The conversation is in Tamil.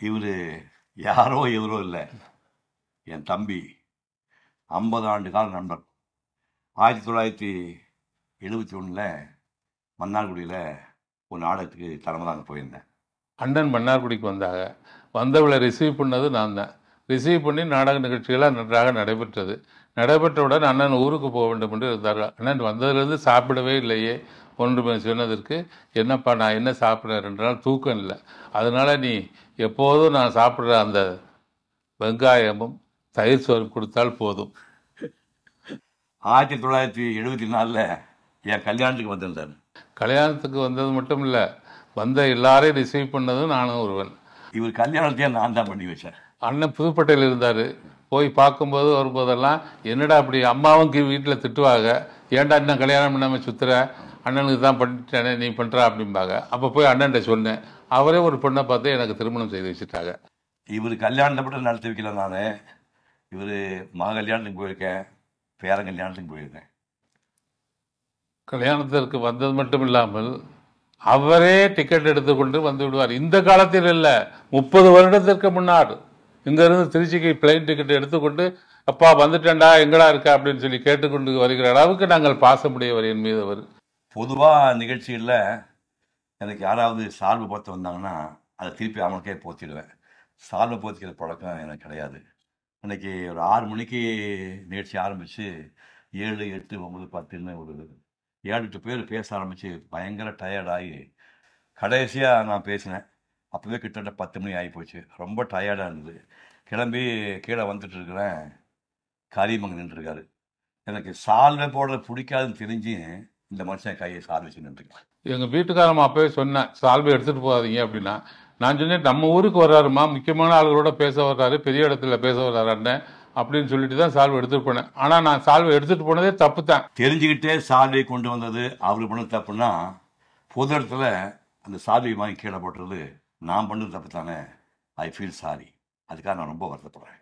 இவர் யாரோ எவரோ இல்லை, என் தம்பி. 50 ஆண்டு கால நண்பர். 1971 மன்னார்குடியில் ஒரு நாடகத்துக்கு தலைமைதாங்க போயிருந்தேன். அண்ணன் மன்னார்குடிக்கு வந்தாங்க. வந்தவளை ரிசீவ் பண்ணது நான் தான். ரிசீவ் பண்ணி நாடக நிகழ்ச்சிகளாக நன்றாக நடைபெற்றவுடன் அண்ணன் ஊருக்கு போக வேண்டும் என்று இருந்தார்கள். அண்ணன் வந்ததுலேருந்து சாப்பிடவே இல்லையே ஒன்று சொன்னதற்கு, என்னப்பா நான் என்ன சாப்பிட்றேன், 2 நாள் தூக்கம் இல்லை, அதனால் நீ எப்போதும் நான் சாப்பிட்ற அந்த வெங்காயமும் தயிர் சோறு கொடுத்தால் போதும். 1974 என் கல்யாணத்துக்கு வந்திருந்தார். கல்யாணத்துக்கு வந்தது மட்டும் இல்லை, வந்த எல்லாரையும் ரிசீவ் பண்ணதும் நானும் ஒருவன். இவர் கல்யாணத்தையே நான் தான் பண்ணி வச்சேன். அண்ணன் புதுப்பேட்டையில் இருந்தார். போய் பார்க்கும்போது வரும்போதெல்லாம், என்னடா அப்படி அம்மாவும் வீட்டில் திட்டுவாங்க, ஏன்டா இன்னும் கல்யாணம் பண்ணாமல் சுற்றுற, அண்ணனுக்கு தான் பண்ணிட்டேனே நீ பண்ணுறா அப்படிம்பாங்க. அப்போ போய் அண்ணன்ட்ட சொன்னேன். அவரே ஒரு பொண்ணை பார்த்து எனக்கு திருமணம் செய்து வச்சுட்டாங்க. இவர் கல்யாணத்தை மட்டும் நடத்தி வைக்கல நான். இவர் மக கல்யாணத்துக்கு போயிருக்கேன், பேரன் கல்யாணத்துக்கு போயிருக்கேன். கல்யாணத்திற்கு வந்தது மட்டும் இல்லாமல் அவரே டிக்கெட் எடுத்துக்கொண்டு வந்து விடுவார். இந்த காலத்தில் இல்லை, 30 வருடத்திற்கு முன்னாடி இங்கேருந்து திருச்சிக்கு பிளைன் டிக்கெட் எடுத்துக்கொண்டு, அப்பா வந்துட்டேன்டா எங்கடா இருக்கா அப்படின்னு சொல்லி கேட்டுக்கொண்டு வருகிற அளவுக்கு நாங்கள் பாசமுடையவர் என் மீது அவர். பொதுவாக நிகழ்ச்சிகளில் எனக்கு யாராவது சால்வை போத்து வந்தாங்கன்னா அதை திருப்பி அவனுக்கே போத்திடுவேன். சால்வை போத்திக்கிற பழக்கம் எனக்கு கிடையாது. இன்னைக்கு ஒரு 6 மணிக்கு நிகழ்ச்சி ஆரம்பித்து 7, 8, 9, 10ன்னு ஒரு 7-8 பேர் பேச ஆரம்பித்து பயங்கர டயர்டாகி கடைசியாக நான் பேசினேன். அப்போவே கிட்டத்தட்ட 10 மணி ஆகி போச்சு. ரொம்ப டயர்டாக இருந்தது. கிளம்பி கீழே வந்துட்டு இருக்கிறேன். கரிமங்க நின்றுருக்காரு. எனக்கு சால்வை போடுறது பிடிக்காதுன்னு தெரிஞ்சு இந்த மனுஷன் கையை சால்வை வச்சு நின்றுருக்கேன். எங்கள் வீட்டுக்காரம்மா அப்போவே சொன்னேன், சால்வை எடுத்துகிட்டு போகாதீங்க அப்படின்னா. நான் சொன்னேன், நம்ம ஊருக்கு வர்றாருமா, முக்கியமான ஆளுகளோட பேச வர்றாரு, பெரிய இடத்துல பேச வர்றாரு அண்ணன் அப்படின்னு சொல்லிட்டு தான் சால்வை எடுத்துகிட்டு போனேன். ஆனால் நான் சால்வை எடுத்துகிட்டு போனதே தப்பு தான். தெரிஞ்சுக்கிட்டே சால்வை கொண்டு வந்தது அவரு பண்ணது தப்புன்னா, பொது இடத்துல அந்த சால்வை வாங்கி கீழே போட்டுறது நான் பண்ணது தப்பு தானே. I feel sorry. அதுக்காக நான் ரொம்ப வருத்தப்படுறேன்.